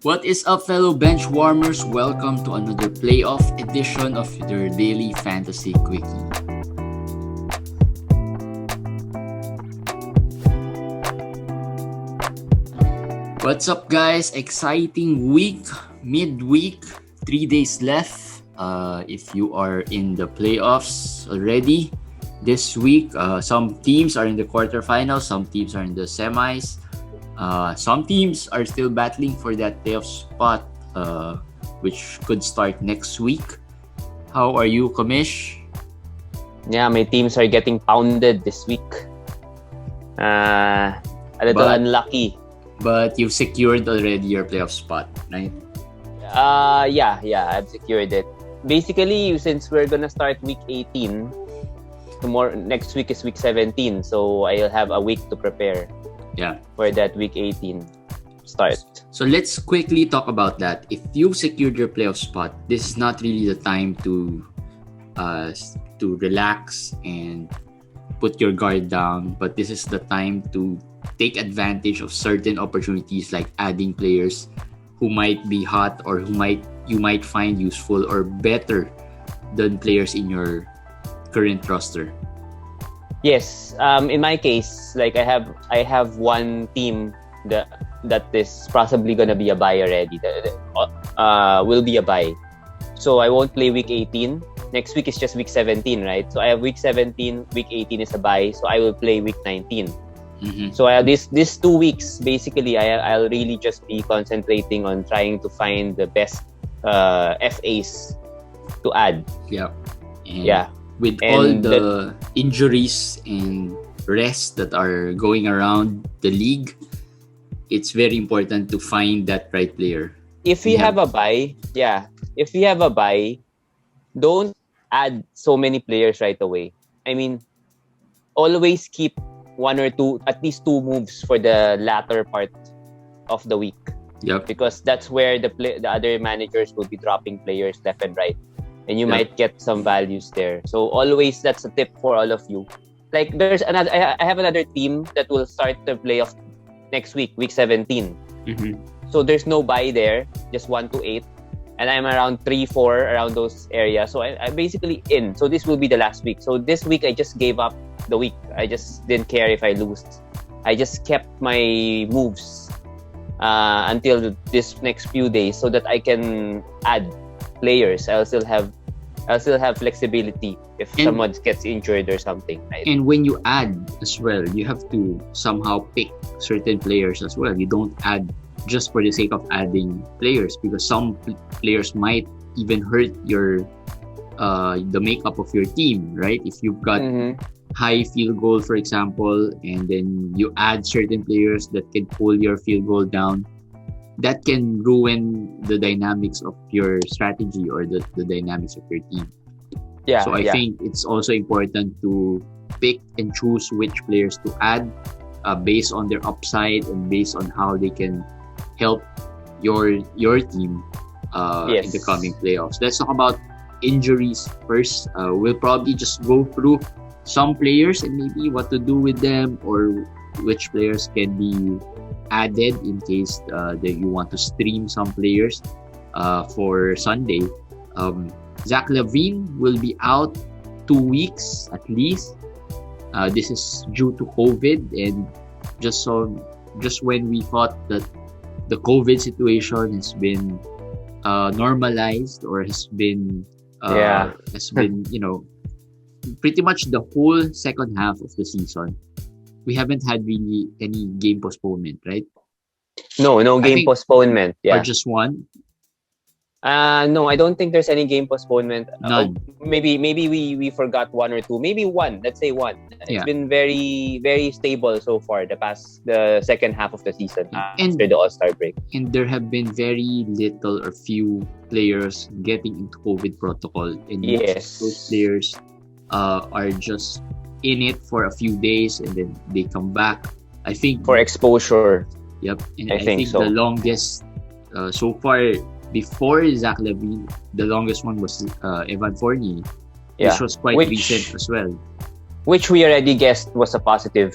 What is up, fellow bench warmers? Welcome to another playoff edition of your daily Fantasy Quickie. What's up, guys? Exciting week, midweek, 3 days left. If you are in the playoffs already this week, some teams are in the quarterfinals, some teams are in the semis. Some teams are still battling for that playoff spot, which could start next week. How are you, Kamish? Yeah, my teams are getting pounded this week. A little unlucky. But you've secured already your playoff spot, right? Yeah, I've secured it. Basically, since we're gonna start week 18, next week is week 17, so I'll have a week to prepare. Yeah. For that week 18 start. So let's quickly talk about that. If you've secured your playoff spot, this is not really the time to relax and put your guard down, but this is the time to take advantage of certain opportunities, like adding players who might be hot or you might find useful or better than players in your current roster. Yes, in my case, like I have one team that is possibly gonna be a buy already. Will be a buy. So I won't play week 18. Next week is just week 17, right? So I have week 17, week 18 is a buy. So I will play week 19. Mm-hmm. So these 2 weeks, basically, I'll really just be concentrating on trying to find the best FAs to add. Yeah. Yeah. With all the injuries and rest that are going around the league, it's very important to find that right player. If we have a buy, don't add so many players right away. I mean, always keep one or two, at least 2 moves for the latter part of the week. Yep. Because that's where the other managers will be dropping players left and right. And you might get some values there. So always, that's a tip for all of you. Like there's another, I have another team that will start the playoff next week, week 17. Mm-hmm. So there's no buy there, just 1 to 8. And I'm around 3-4 around those areas. So I'm basically in. So this will be the last week. So this week I just gave up the week. I just didn't care if I lose. I just kept my moves until this next few days so that I can add players. I'll still have flexibility if someone gets injured or something, right? And when you add as well, you have to somehow pick certain players as well. You don't add just for the sake of adding players, because some players might even hurt your the makeup of your team, right? If you've got high field goal, for example, and then you add certain players that can pull your field goal down, that can ruin the dynamics of your strategy or the dynamics of your team. Yeah. So I think it's also important to pick and choose which players to add based on their upside and based on how they can help your team in the coming playoffs. Let's talk about injuries first. We'll probably just go through some players and maybe what to do with them, or which players can be added in case that you want to stream some players for Sunday. Zach Lavine will be out 2 weeks at least. This is due to COVID, and just when we thought that the COVID situation has been normalized or has been pretty much the whole second half of the season, we haven't had really any game postponement, right? No game postponement. Yeah. Or just one? No, I don't think there's any game postponement. None. Maybe we forgot 1 or 2. Maybe 1. Let's say 1. It's been very, very stable so far the second half of the season after the All-Star break. And there have been very little or few players getting into COVID protocol. And most of those players are just in it for a few days and then they come back. I think for exposure. Yep. And I think so. The longest so far before Zach Lavine, the longest one was Evan Fournier, which was quite recent as well. which we already guessed was a positive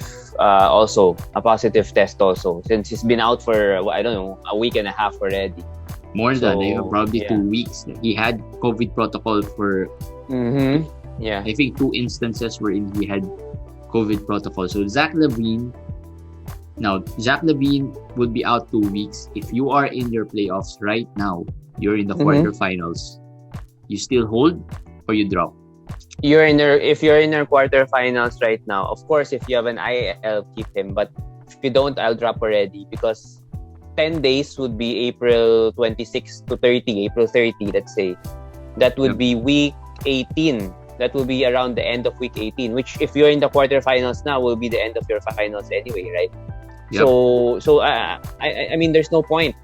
test also, since he's been out for I don't know, a week and a half already. More than probably 2 weeks. He had COVID protocol for I think 2 instances wherein he had COVID protocol. So Zach Levine would be out 2 weeks. If you are in your playoffs right now, you're in the quarterfinals, you still hold or you drop? If you're in your quarterfinals right now, of course, if you have an IL, keep him. But if you don't, I'll drop already, because 10 days would be April 26 to 30, April 30, let's say. That would be week 18. That will be around the end of week 18, which if you're in the quarterfinals now will be the end of your finals anyway, right? Yep. So I mean, there's no point.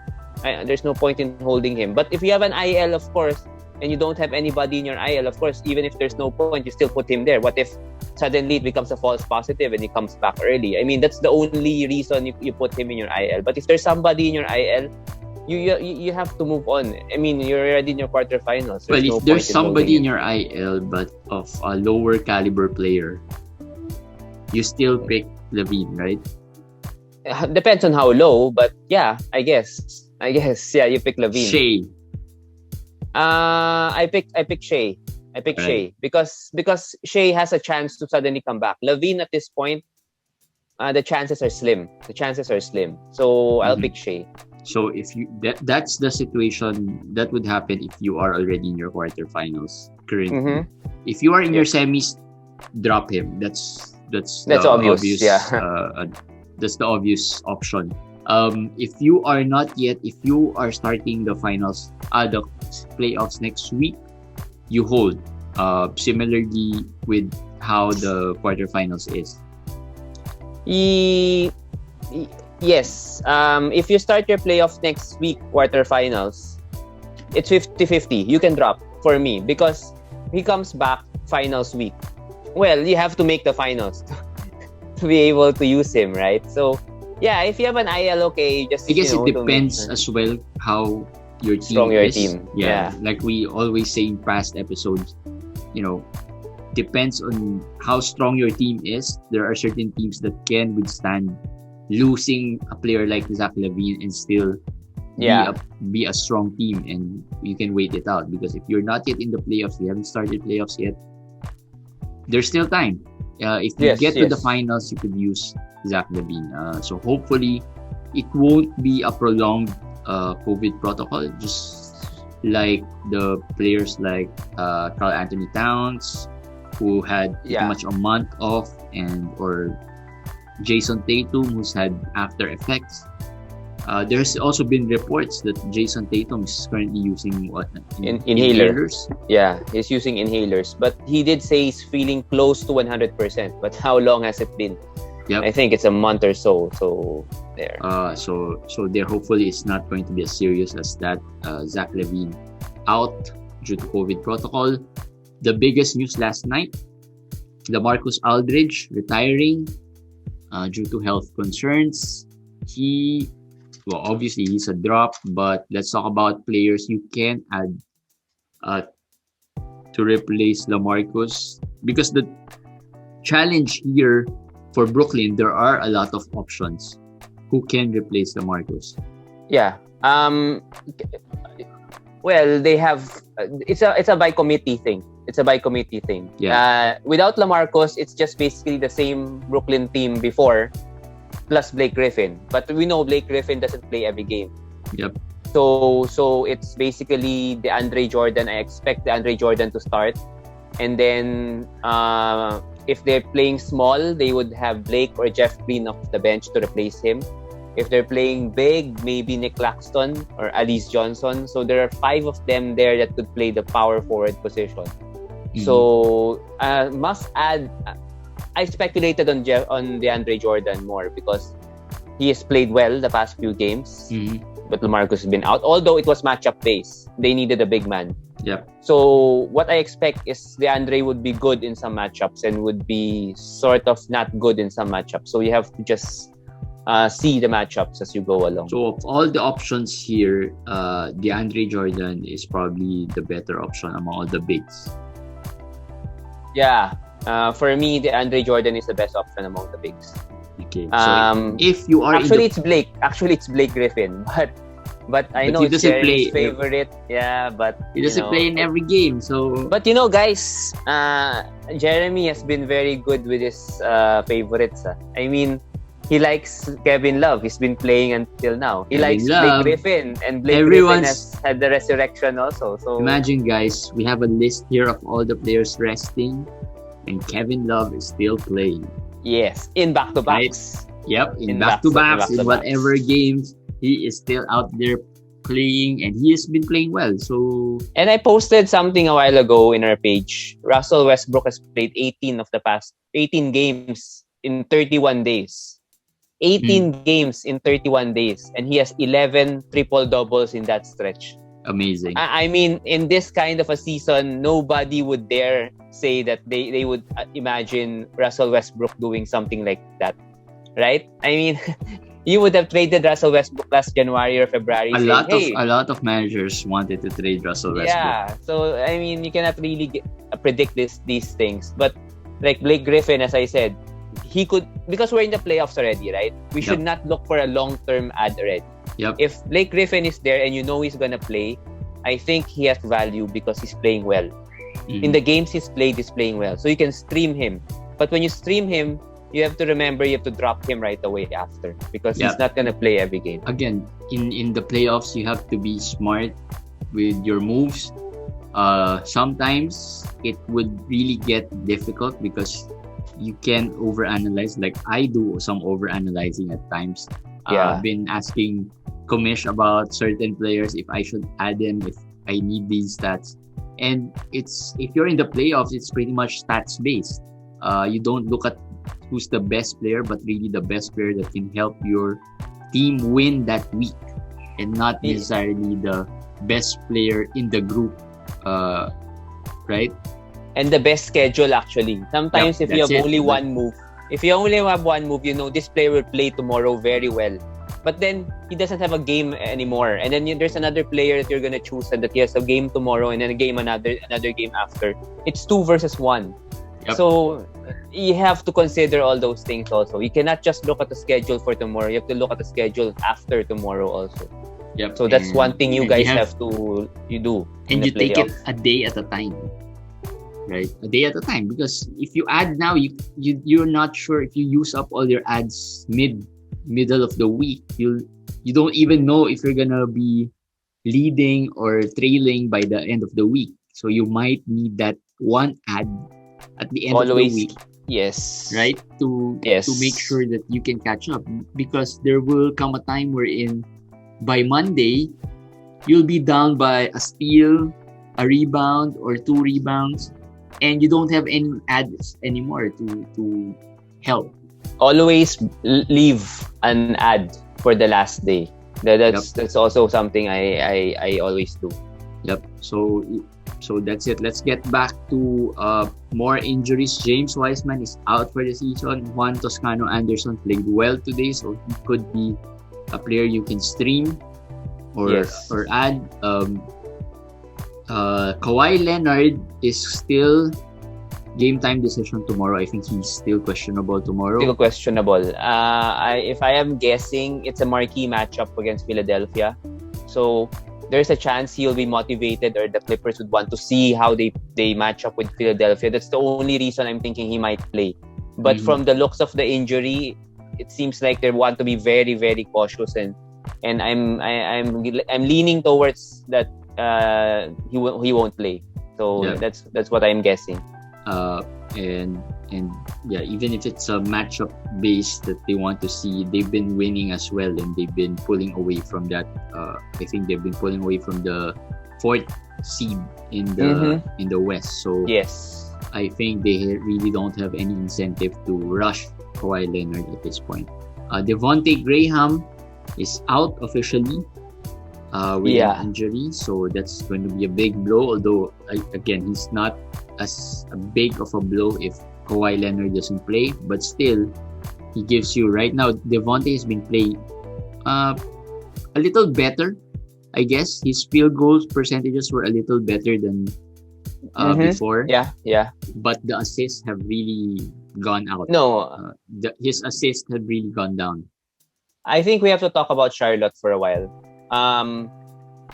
There's no point in holding him. But if you have an IL, of course, and you don't have anybody in your IL, of course, even if there's no point, you still put him there. What if suddenly it becomes a false positive and he comes back early? I mean, that's the only reason you put him in your IL. But if there's somebody in your IL, you have to move on. I mean, you're already in your quarterfinals. Well, if there's somebody in your IL but of a lower caliber player, you still pick Levine, right? Depends on how low, but yeah, I guess yeah, you pick Levine. Shea. I pick Shea. Shea because Shea has a chance to suddenly come back. Levine at this point, the chances are slim. So I'll pick Shea. So if you that's the situation that would happen if you are already in your quarterfinals currently. If you are in your semis, drop him. That's obvious. That's the obvious option. If you are not yet, if you are starting the finals, the playoffs next week, you hold. Similarly with how the quarterfinals is. Yes. If you start your playoffs next week, quarterfinals, it's 50-50. You can drop for me because he comes back finals week. Well, you have to make the finals to be able to use him, right? So, yeah, if you have an IL, okay, just I guess it depends as well how your team strong your is. team. Yeah, like we always say in past episodes, depends on how strong your team is. There are certain teams that can withstand losing a player like Zach Levine and still be a strong team, and you can wait it out, because if you're not yet in the playoffs, you haven't started playoffs yet, there's still time. If you get to the finals, you could use Zach Levine. So hopefully it won't be a prolonged COVID protocol, just like the players like Karl Anthony Towns, who had pretty much a month off, or Jason Tatum, who's had after effects. There's also been reports that Jason Tatum is currently using inhalers. Yeah, he's using inhalers, but he did say he's feeling close to 100%. But how long has it been? Yep. I think it's a month or so. So there. So there hopefully it's not going to be as serious as that. Zach Levine out due to COVID protocol. The biggest news last night: Lamarcus Aldridge retiring due to health concerns. Obviously he's a drop, but let's talk about players you can add to replace Lamarcus, because the challenge here for Brooklyn, there are a lot of options who can replace Lamarcus. Yeah. Well, they have. It's a by committee thing. Yeah. Without Lamarcus, it's just basically the same Brooklyn team before, plus Blake Griffin. But we know Blake Griffin doesn't play every game. Yep. So it's basically DeAndre Jordan. I expect DeAndre Jordan to start, and then if they're playing small, they would have Blake or Jeff Green off the bench to replace him. If they're playing big, maybe Nick Claxton or Alice Johnson. So there are 5 of them there that could play the power forward position. Mm-hmm. So must add. I speculated on DeAndre Jordan more because he has played well the past few games. Mm-hmm. But Lamarcus has been out. Although it was matchup based, they needed a big man. Yep. So what I expect is DeAndre would be good in some matchups and would be sort of not good in some matchups. So you have to just see the matchups as you go along. So of all the options here, DeAndre Jordan is probably the better option among all the bigs. Yeah. For me, the Andre Jordan is the best option among the bigs. Okay. So if you are it's Blake. Actually, it's Blake Griffin. But I know it's Jeremy's favorite. Yeah, but he doesn't play in every game. So, but guys, Jeremy has been very good with his favorites. I mean, he likes Kevin Love. He's been playing until now. He likes Blake Griffin, and Blake Griffin has had the resurrection also. So imagine, guys, we have a list here of all the players resting, and Kevin Love is still playing. Yes, in back-to-backs. Right? Yep, in back-to-backs, in whatever games. He is still out there playing, and he has been playing well. So, and I posted something a while ago in our page. Russell Westbrook has played 18 of the past 18 games in 31 days. 18 games in 31 days, and he has 11 triple doubles in that stretch. Amazing. I mean, in this kind of a season, nobody would dare say that they would imagine Russell Westbrook doing something like that, right? I mean. You would have traded Russell Westbrook last January or February. A lot of managers wanted to trade Russell Westbrook. Yeah, so I mean, you cannot really predict these things. But like Blake Griffin, as I said, he could, because we're in the playoffs already, right? We should not look for a long-term ad already. Yep. If Blake Griffin is there and he's gonna play, I think he has value because he's playing well. Mm-hmm. In the games he's playing well, so you can stream him. But when you stream him, you have to remember you have to drop him right away after, because he's not going to play every game. Again, in the playoffs, you have to be smart with your moves. Sometimes it would really get difficult because you can overanalyze. Like I do some overanalyzing at times. I've been asking Komish about certain players, if I should add them, if I need these stats. And if you're in the playoffs, it's pretty much stats based. You don't look at who's the best player, but really the best player that can help your team win that week, and not necessarily the best player in the group, right? And the best schedule, actually. Sometimes if you have only one move, this player will play tomorrow very well. But then he doesn't have a game anymore. And then there's another player that you're going to choose, and that he has a game tomorrow and then another game after. It's 2 versus 1. Yep. So you have to consider all those things also. You cannot just look at the schedule for tomorrow. You have to look at the schedule after tomorrow also. Yep. So that's one thing you guys have to do. And you take it a day at a time. Right? A day at a time. Because if you add now, you're not sure if you use up all your ads middle of the week. You don't even know if you're gonna be leading or trailing by the end of the week. So you might need that one ad at the end of the week. Yes. Right? To make sure that you can catch up. Because there will come a time wherein by Monday, you'll be down by a steal, a rebound, or 2 rebounds, and you don't have any ads anymore to help. Always leave an ad for the last day. That's also something I always do. Yep. So that's it. Let's get back to more injuries. James Weissman is out for the season. Juan Toscano Anderson played well today, so he could be a player you can stream or add. Kawhi Leonard is still game time decision tomorrow. I think he's still questionable tomorrow. Still questionable. If I am guessing, it's a marquee matchup against Philadelphia. So there's a chance he'll be motivated, or the Clippers would want to see how they match up with Philadelphia. That's the only reason I'm thinking he might play. But from the looks of the injury, it seems like they want to be very, very cautious, and I'm leaning towards that he won't play. So that's what I'm guessing. And even if it's a matchup base that they want to see, they've been winning as well, and they've been pulling away from that. I think they've been pulling away from the 4th seed in the West. So I think they really don't have any incentive to rush Kawhi Leonard at this point. Devonte Graham is out officially with an injury, so that's going to be a big blow. Although again, he's not as big of a blow if Kawhi Leonard doesn't play, but still, he gives you right now. Devonte has been playing a little better, I guess. His field goals percentages were a little better than before. Yeah. But the assists have really gone out. No, His assists have really gone down. I think we have to talk about Charlotte for a while.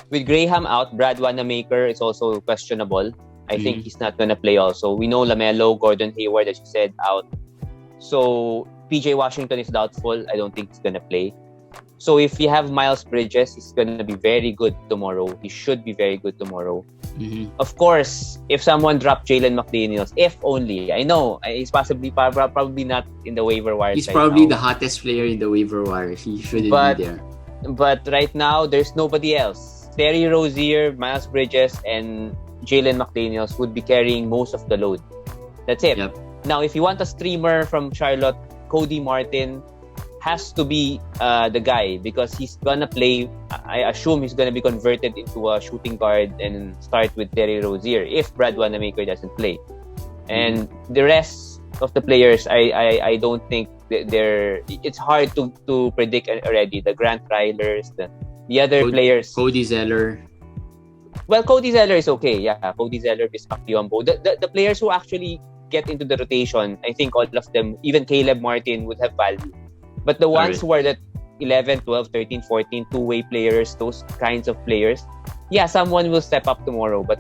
With Graham out, Brad Wanamaker is also questionable. I think he's not gonna play also. We know LaMelo, Gordon Hayward, as you said, out. So PJ Washington is doubtful. I don't think he's gonna play. So if you have Miles Bridges, he's gonna be very good tomorrow. He should be very good tomorrow. Of course, if someone dropped Jalen McDaniels, if only, I know he's probably not in the waiver wire. He's probably the hottest player in the waiver wire. He shouldn't be there. But right now, there's nobody else. Terry Rozier, Miles Bridges, and Jalen McDaniels would be carrying most of the load. That's it. Yep. Now, if you want a streamer from Charlotte, Cody Martin has to be the guy because he's gonna play. I assume he's gonna be converted into a shooting guard and start with Terry Rozier if Brad Wanamaker doesn't play. And the rest of the players, I don't think they're. It's hard to predict already. The Grant Rylers, the other players. Cody Zeller. Well, Cody Zeller is okay. Yeah, Cody Zeller, Bismack Biyombo. The players who actually get into the rotation, I think all of them, even Caleb Martin, would have value. But the ones who are that 11, 12, 13, 14, two-way players, those kinds of players, yeah, someone will step up tomorrow. But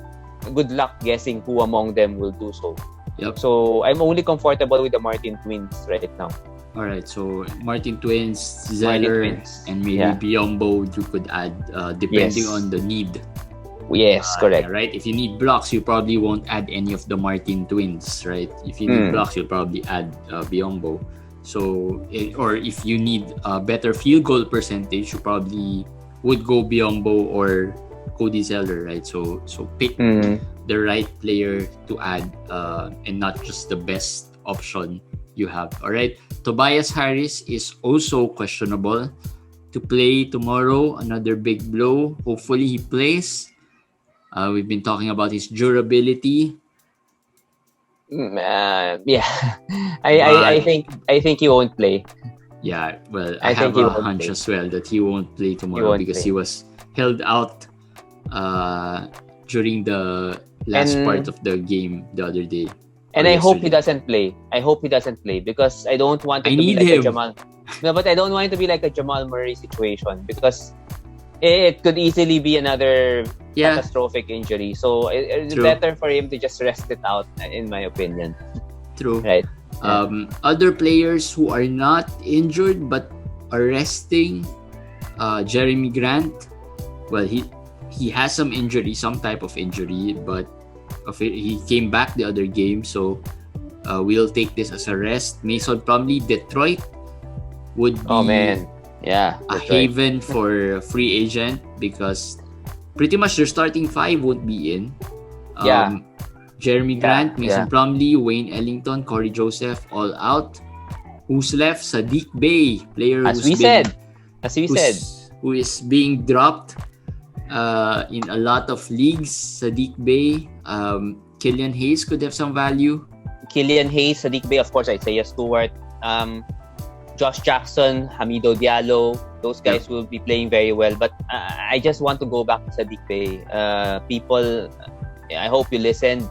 good luck guessing who among them will do so. Yep. So I'm only comfortable with the Martin twins right now. All right, so Martin twins, Zeller, and maybe Biyombo you could add depending on the need. Yes, correct. Right, if you need blocks, you probably won't add any of the Martin twins, right? If you need blocks, you'll probably add Biyombo. So, or if you need a better field goal percentage, you probably would go Biyombo or Cody Zeller, right? So pick the right player to add and not just the best option you have. All right. Tobias Harris is also questionable to play tomorrow. Another big blow. Hopefully he plays. We've been talking about his durability. I think he won't play. Yeah, well, I have a hunch as well that he won't play tomorrow because he was held out during the last part of the game the other day. And I hope he doesn't play. Because I don't want it to be like a Jamal. No, but I don't want it to be like a Jamal Murray situation because it could easily be another catastrophic injury. So it's better for him to just rest it out, in my opinion. True. Right. Other players who are not injured but are resting, Jeremy Grant. Well, he has some injury, some type of injury, but he came back the other game, so we'll take this as a rest. Mason Plumlee, Detroit would be a haven for a free agent because pretty much their starting five won't be in. Jeremy Grant, Mason Plumlee, Wayne Ellington, Corey Joseph, all out. Who's left? Sadiq Bey, player who is being dropped in a lot of leagues. Sadiq Bey, Killian Hayes could have some value. Killian Hayes, Sadiq Bey, of course, Isaiah Stewart, Josh Jackson, Hamido Diallo, those guys will be playing very well. But I just want to go back to Sadiq Bey. People, I hope you listened.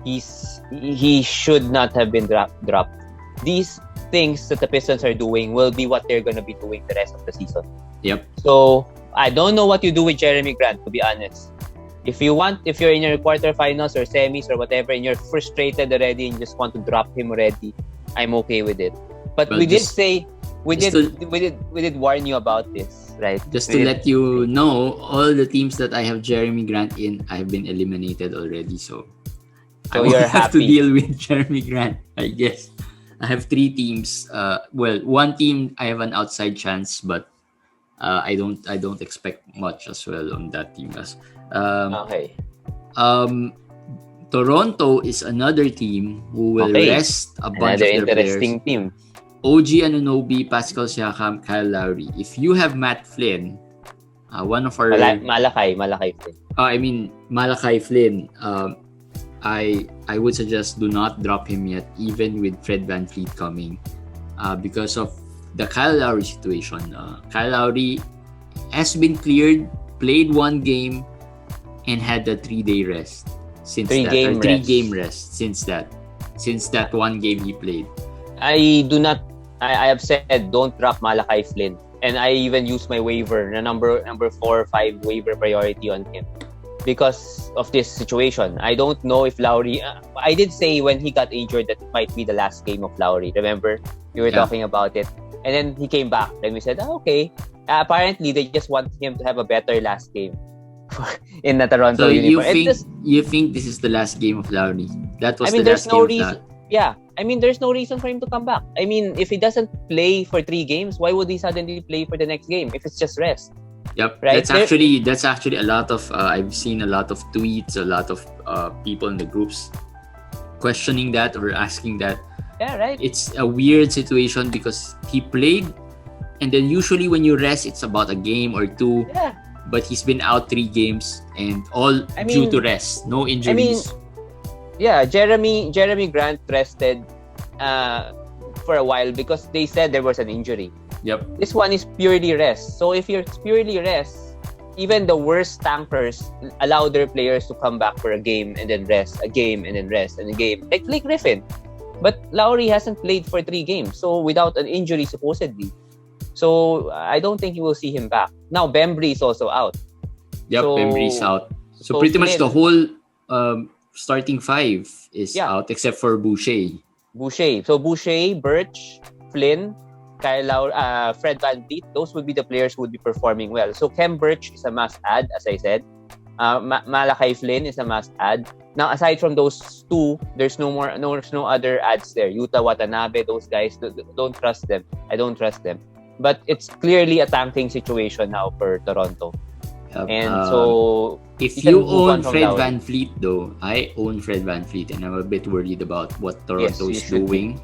He should not have been dropped. These things that the Pistons are doing will be what they're going to be doing the rest of the season. Yep. So I don't know what you do with Jeremy Grant, to be honest. If you're in your quarterfinals or semis or whatever, and you're frustrated already and just want to drop him already, I'm okay with it. But we did warn you about this, right? Just to let you know, all the teams that I have Jeremy Grant in, I have been eliminated already. So I will have to deal with Jeremy Grant, I guess. I have 3 teams. One team I have an outside chance, but I don't expect much as well on that team. Toronto is another team who will rest a bunch of their interesting players. Team. OG Anunoby, Pascal Siakam, Kyle Lowry. If you have Matt Flynn, one of our Malachi Flynn. Malachi Flynn. I would suggest do not drop him yet, even with Fred VanVleet coming, because of the Kyle Lowry situation. Kyle Lowry has been cleared, played 1 game, and had a 3-day rest. since Three that, or game 3 game rest. rest since that 1 game he played. I do not. I have said don't drop Malachi Flynn, and I even used my waiver, the number 4 or 5 waiver priority on him because of this situation. I don't know if Lowry. I did say when he got injured that it might be the last game of Lowry. Remember, you were talking about it, and then he came back, and we said, okay. Apparently, they just want him to have a better last game in the Toronto So uniform. you think this is the last game of Lowry? That was the there's last no game reason. of Lowry. Yeah, there's no reason for him to come back. If he doesn't play for 3 games, why would he suddenly play for the next game if it's just rest? Yep, right? That's actually a lot of. I've seen a lot of tweets, a lot of people in the groups questioning that or asking that. Yeah, right. It's a weird situation because he played, and then usually when you rest, it's about a game or 2. Yeah. But he's been out 3 games and all due to rest, no injuries. Jeremy Grant rested for a while because they said there was an injury. Yep. This one is purely rest. So if you're purely rest, even the worst tankers allow their players to come back for a game and then rest, a game and then rest, and a game. Like Blake Griffin. But Lowry hasn't played for 3 games, so without an injury supposedly. So I don't think you will see him back. Now Bembry is also out. Yep, Bembry's out. So pretty much the whole starting 5 is out except for Boucher. So Boucher, Birch, Flynn, Kyle Lowry, Fred VanVleet, those would be the players who would be performing well. So Kem Birch is a must add, as I said. Malachi Flynn is a must add. Now aside from those 2, there's no other ads there. Yuta Watanabe, those guys, don't trust them. I don't trust them. But it's clearly a tanking situation now for Toronto. And so if you own Fred VanVleet though, I own Fred VanVleet and I'm a bit worried about what Toronto is doing.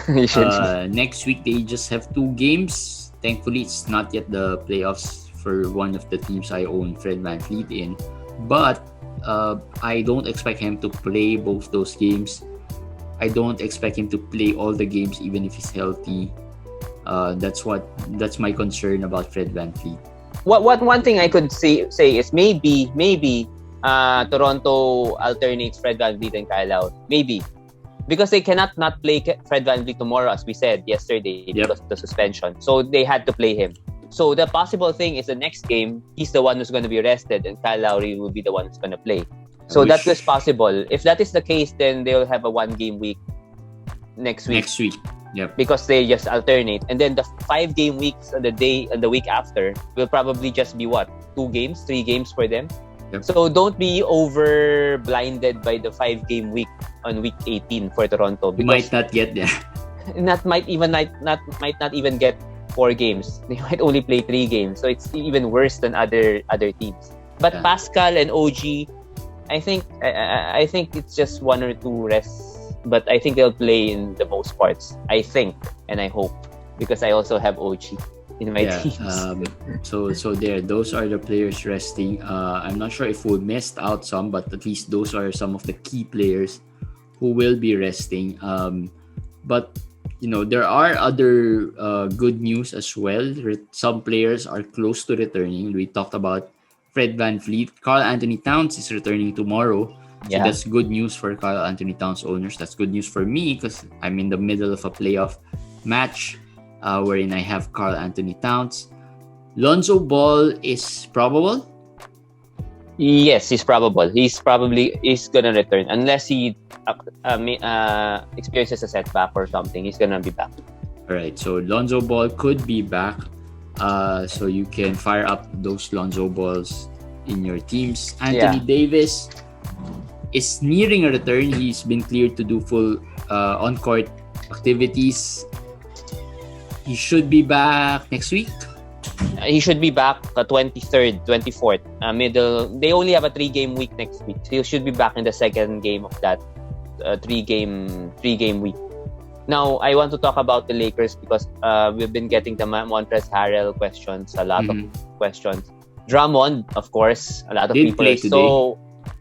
Next week they just have 2 games. Thankfully it's not yet the playoffs for one of the teams I own Fred VanVleet in. But I don't expect him to play both those games. I don't expect him to play all the games even if he's healthy. That's my concern about Fred VanVleet. What one thing I could say is maybe Toronto alternates Fred VanVleet and Kyle Lowry. Maybe. Because they cannot not play Fred VanVleet tomorrow, as we said yesterday, because of the suspension. So they had to play him. So the possible thing is the next game, he's the one who's going to be rested and Kyle Lowry will be the one who's going to play. So that is possible. If that is the case, then they'll have a 1-game week next week. Yep. Because they just alternate. And then the 5-game weeks on the week after will probably just be 2 games, 3 games for them. Yep. So don't be over blinded by the 5-game week on week 18 for Toronto. You might not get there. might not even get 4 games. They might only play 3 games. So it's even worse than other teams. But Pascal and OG, I think it's just 1 or 2 rests. But I think they'll play in the most parts. I think and I hope because I also have OG in my teams. So those are the players resting. I'm not sure if we missed out some, but at least those are some of the key players who will be resting. But there are other good news as well. Some players are close to returning. We talked about Fred VanVleet. Karl Anthony Towns is returning tomorrow. So that's good news for Karl Anthony Towns owners. That's good news for me because I'm in the middle of a playoff match wherein I have Karl Anthony Towns. Lonzo Ball is probable? Yes, he's probable. He's going to return unless he experiences a setback or something. He's going to be back. All right, so Lonzo Ball could be back. So you can fire up those Lonzo Balls in your teams. Anthony Davis is nearing a return. He's been cleared to do full on-court activities. He should be back next week. He should be back 23rd, 24th, middle. They only have a 3-game week next week. So he should be back in the second game of that 3-game week. Now, I want to talk about the Lakers because we've been getting the Montrezl Harrell questions, a lot of questions. Drummond, of course, a lot of people are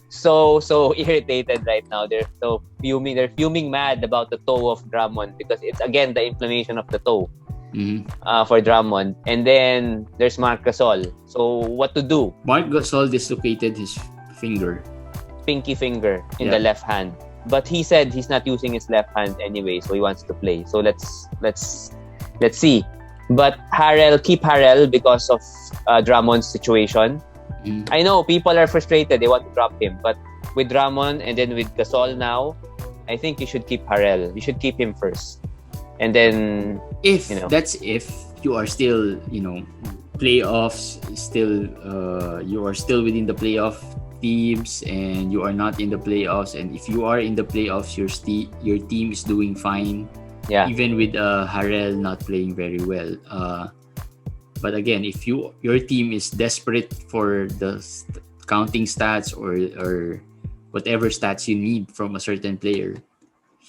so irritated right now. They're so fuming. They're fuming mad about the toe of Drummond because it's again the inflammation of the toe for Drummond. And then there's Marc Gasol. So what to do? Marc Gasol dislocated his finger. pinky finger in the left hand. But he said he's not using his left hand anyway, so he wants to play. So let's see. But keep Harrell because of Drummond's situation. I know people are frustrated; they want to drop him. But with Drummond and then with Gasol now, I think you should keep Harrell. You should keep him first, and then if you are still playoffs, still you are still within the playoff teams, and you are not in the playoffs, and if you are in the playoffs, your team is doing fine. Yeah. Even with Harrell not playing very well. But again, if your team is desperate for the counting stats or whatever stats you need from a certain player,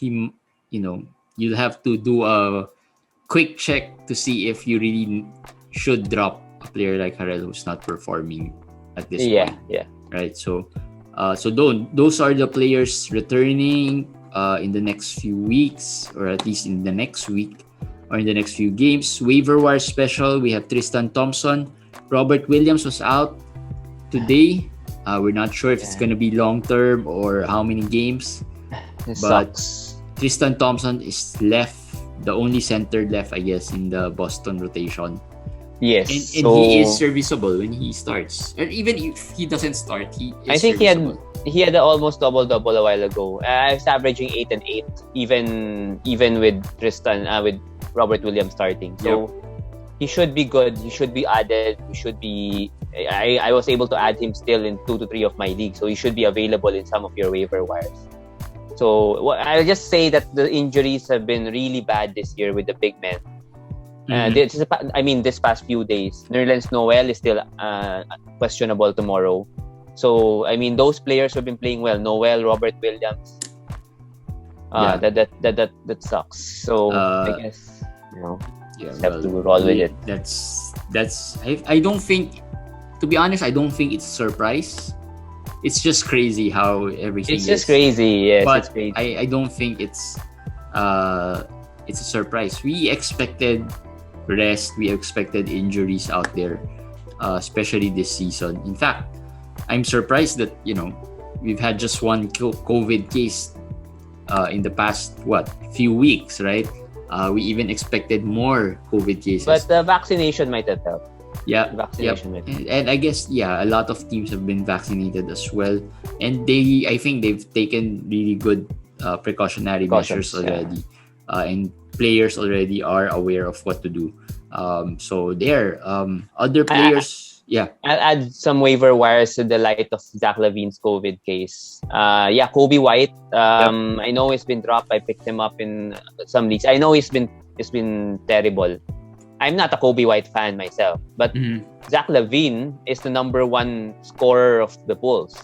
you'll have to do a quick check to see if you really should drop a player like Harrell who's not performing at this point. Yeah. Right. So those are the players returning in the next few weeks, or at least in the next week or in the next few games. Waiver wire special, we have Tristan Thompson. Robert Williams was out today. We're not sure if it's going to be long term or how many games. But sucks. Tristan Thompson is left, the only center left, I guess, in the Boston rotation. Yes. And he is serviceable when he starts. And even if he doesn't start, he is serviceable. He had an almost double-double a while ago. I was averaging 8 and 8, even with Tristan, with Robert Williams starting. So he should be good. He should be added. He should be. I was able to add him still in 2 to 3 of my leagues, so he should be available in some of your waiver wires. So I'll just say that the injuries have been really bad this year with the big men. This past few days, Nerlens Noel is still questionable tomorrow. So those players have been playing well. Noel, Robert Williams. That sucks. So I guess have to roll with it. That's. I don't think, to be honest, I don't think it's a surprise. It's just crazy how everything. It's just crazy. Yes, but it's crazy. I don't think it's a surprise. We expected rest. We expected injuries out there, especially this season. In fact, I'm surprised that we've had just one COVID case in the past few weeks, right? We even expected more COVID cases. But the vaccination might have helped. Yeah, and I guess a lot of teams have been vaccinated as well, and I think they've taken really good precautionary measures already, and players already are aware of what to do. So other players. I'll add some waiver wires to the light of Zach Lavine's COVID case. Kobe White. I know he's been dropped. I picked him up in some leagues. I know he's been terrible. I'm not a Kobe White fan myself, but Zach Lavine is the number 1 scorer of the Bulls.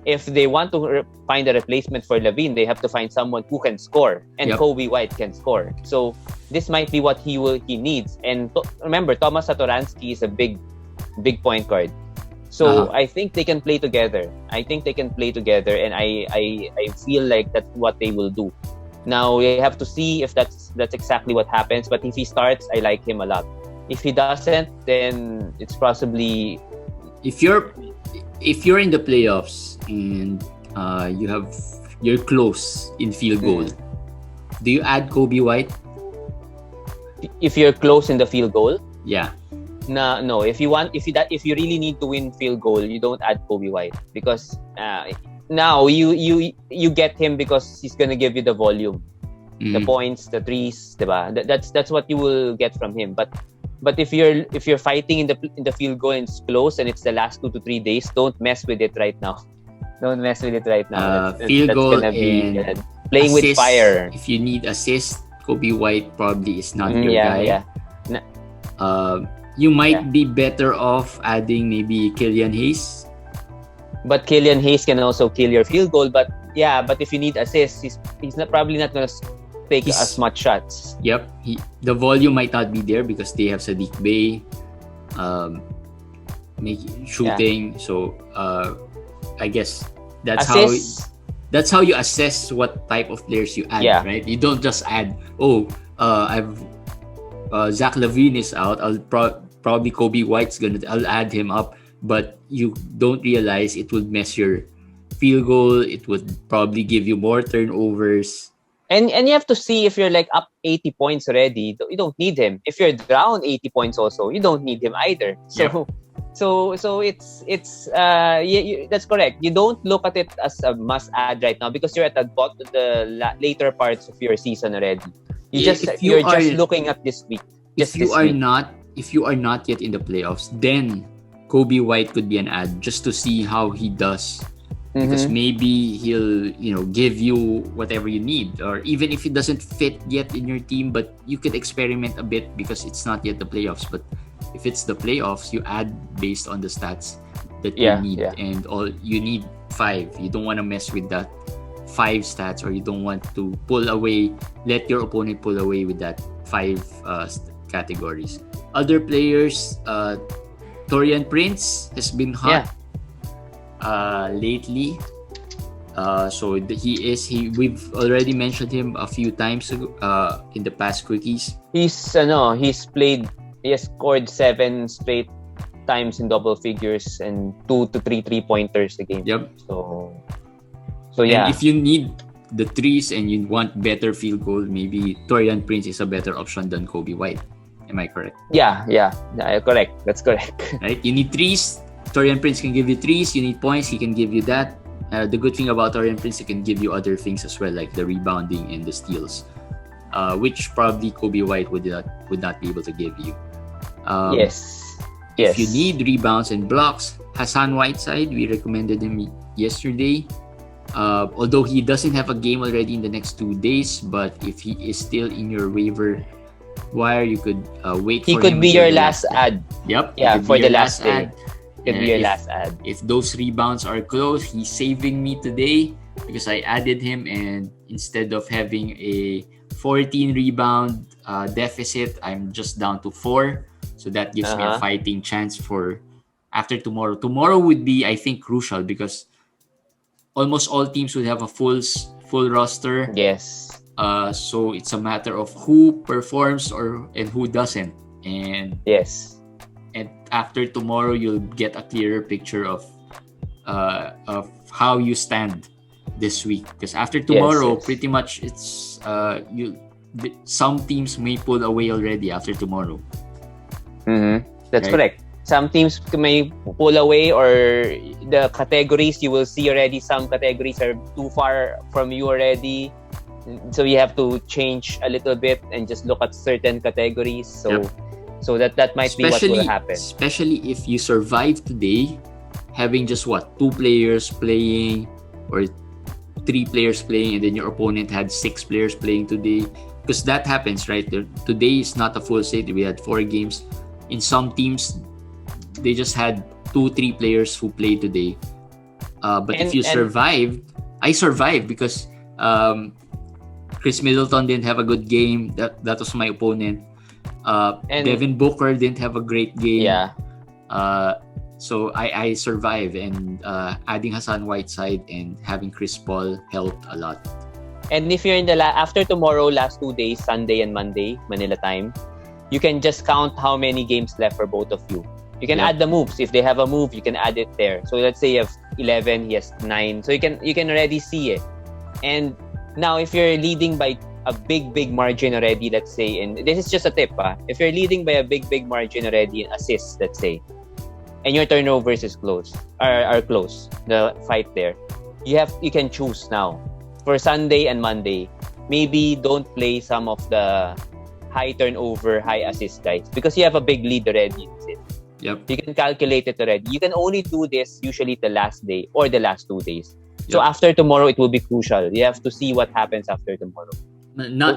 If they want to find a replacement for Levine, they have to find someone who can score, and Kobe White can score. So this might be what he needs. And remember, Thomas Satoransky is a big point guard. So I think they can play together. And I feel like that's what they will do. Now we have to see if that's exactly what happens. But if he starts, I like him a lot. If he doesn't, then it's possibly. If you're in the playoffs and you're close in field goal, do you add Kobe White? If you're close in the field goal, no. If you really need to win field goal, you don't add Kobe White, because now you get him because he's gonna give you the volume, the points, the threes, diba? That's what you will get from him. But if you're fighting in the field goal and it's close and it's the last 2 to 3 days, don't mess with it right now. Don't mess with it right now. Field goal gonna be and playing assist, with fire. If you need assist, Kobe White probably is not your guy. You might be better off adding maybe Killian Hayes. But Killian Hayes can also kill your field goal. But if you need assists, he's probably not gonna take as much shots. Yep. The volume might not be there because they have Sadiq Bey shooting. So I guess that's how you assess what type of players you add, right? You don't just add, Zach Lavine is out. I'll probably Kobe White's I'll add him up, but you don't realize it will mess your field goal. It would probably give you more turnovers. And you have to see if you're like up 80 points already, you don't need him. If you're down 80 points also, you don't need him either. So that's correct. You don't look at it as a must add right now because you're at the later parts of your season already. You're just looking at this week. If you are not yet in the playoffs, then Kobe White could be an ad just to see how he does. Because maybe he'll give you whatever you need, or even if it doesn't fit yet in your team, but you could experiment a bit because it's not yet the playoffs. But if it's the playoffs, you add based on the stats that you need, and all you need 5. You don't want to mess with that 5 stats, or you don't want to let your opponent pull away with that 5 categories. Other players, Taurian Prince has been hot lately. We've already mentioned him a few times in the past quickies. He has scored 7 straight times in double figures and 2 to 3 3-pointers a game. Yep. So yeah. And if you need the threes and you want better field goal, maybe Taurian Prince is a better option than Kobe White. Am I correct? Yeah, correct. That's correct. Right? You need threes. Taurian Prince can give you threes. You need points. He can give you that. The good thing about Taurian Prince, he can give you other things as well, like the rebounding and the steals, which probably Kobe White would not be able to give you. Yes. If you need rebounds and blocks, Hassan Whiteside, we recommended him yesterday. Although he doesn't have a game already in the next 2 days, but if he is still in your waiver wire, you could wait for him. He could be your last ad. Yep. Yeah, for the last day. Could be your last ad. If those rebounds are close, he's saving me today because I added him, and instead of having a 14 rebound deficit, I'm just down to 4. So that gives me a fighting chance for after tomorrow. Tomorrow would be, I think, crucial because almost all teams would have a full roster. Yes. So it's a matter of who performs and who doesn't. And yes. And after tomorrow, you'll get a clearer picture of how you stand this week. Because after tomorrow, pretty much it's some teams may pull away already after tomorrow. That's correct. Some teams may pull away, or the categories you will see already. Some categories are too far from you already, so you have to change a little bit and just look at certain categories. So that might be what will happen. Especially if you survive today, having just 2 players playing or 3 players playing, and then your opponent had 6 players playing today. Because that happens, right? Today is not a full slate. We had 4 games. In some teams, they just had 2-3 players who played today. But if you survived, I survived because Chris Middleton didn't have a good game. That was my opponent. Devin Booker didn't have a great game. Yeah. So I survived, and adding Hassan Whiteside and having Chris Paul helped a lot. And if you're in the after tomorrow, last 2 days, Sunday and Monday, Manila time, you can just count how many games left for both of you. You can add the moves. If they have a move, you can add it there. So let's say you have 11, he has 9. So you can already see it. And now if you're leading by a big margin already, let's say, and this is just a tip, if you're leading by a big margin already in assists, let's say, and your turnovers is close, are close, the fight there, you can choose now for Sunday and Monday. Maybe don't play some of the high turnover, high assist guys because you have a big lead already. Yep. You can calculate it already. You can only do this usually the last day or the last 2 days. So after tomorrow, it will be crucial. You have to see what happens after tomorrow.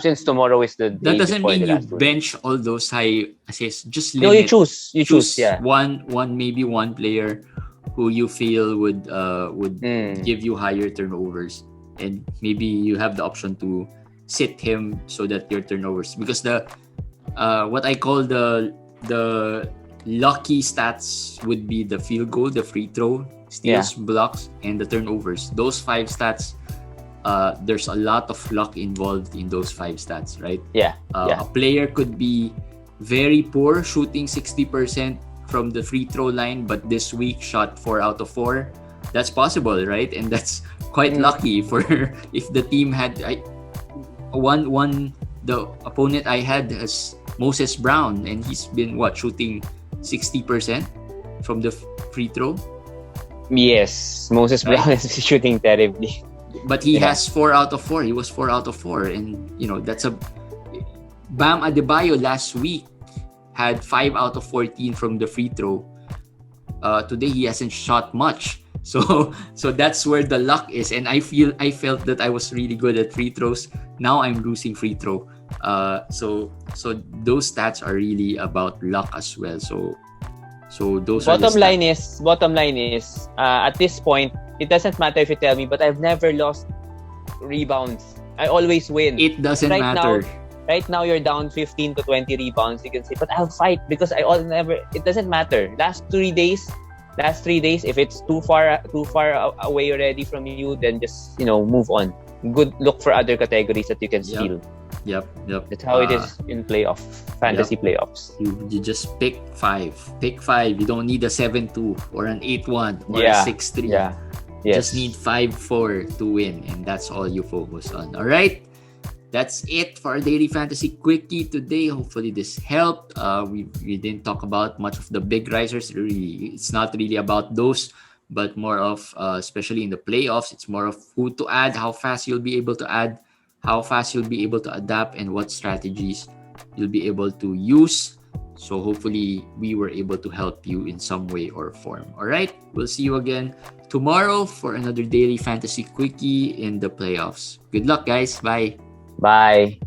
Since tomorrow is the day that doesn't mean you bench all those high assists. Just limit. No, you choose. You choose. Yeah. Maybe one player who you feel would give you higher turnovers, and maybe you have the option to sit him so that your turnovers, because the what I call the lucky stats would be the field goal, the free throw, steals, blocks, and the turnovers. Those 5 stats, there's a lot of luck involved in those 5 stats, right? A player could be very poor, shooting 60% from the free throw line, but this week shot 4 out of 4. that's possible, right? And that's quite lucky for if the team had the opponent I had has Moses Brown, and he's been shooting 60% from the free throw. Yes, Moses Brown is shooting terribly. But he has 4 out of 4. He was 4 out of 4, and that's a Bam Adebayo last week had 5 out of 14 from the free throw. Today he hasn't shot much. So that's where the luck is, and I felt that I was really good at free throws. Now I'm losing free throw. So those stats are really about luck as well. So those bottom line is at this point it doesn't matter if you tell me, but I've never lost rebounds. I always win. It doesn't matter. Right now you're down 15 to 20 rebounds. You can say, but I'll fight because it doesn't matter. Last 3 days, if it's too far away already from you, then just move on. Good, look for other categories that you can steal. Yep. That's how it is in fantasy playoffs. You just pick 5. You don't need a 7-2 or an 8-1 or a 6-3. Yeah. You just need 5-4 to win, and that's all you focus on. All right. That's it for our daily fantasy quickie today. Hopefully this helped. We didn't talk about much of the big risers. It's not really about those, but more of, especially in the playoffs, it's more of who to add, how fast you'll be able to add, how fast you'll be able to adapt, and what strategies you'll be able to use. So hopefully we were able to help you in some way or form. All right, we'll see you again tomorrow for another daily fantasy quickie in the playoffs. Good luck, guys. Bye. Bye.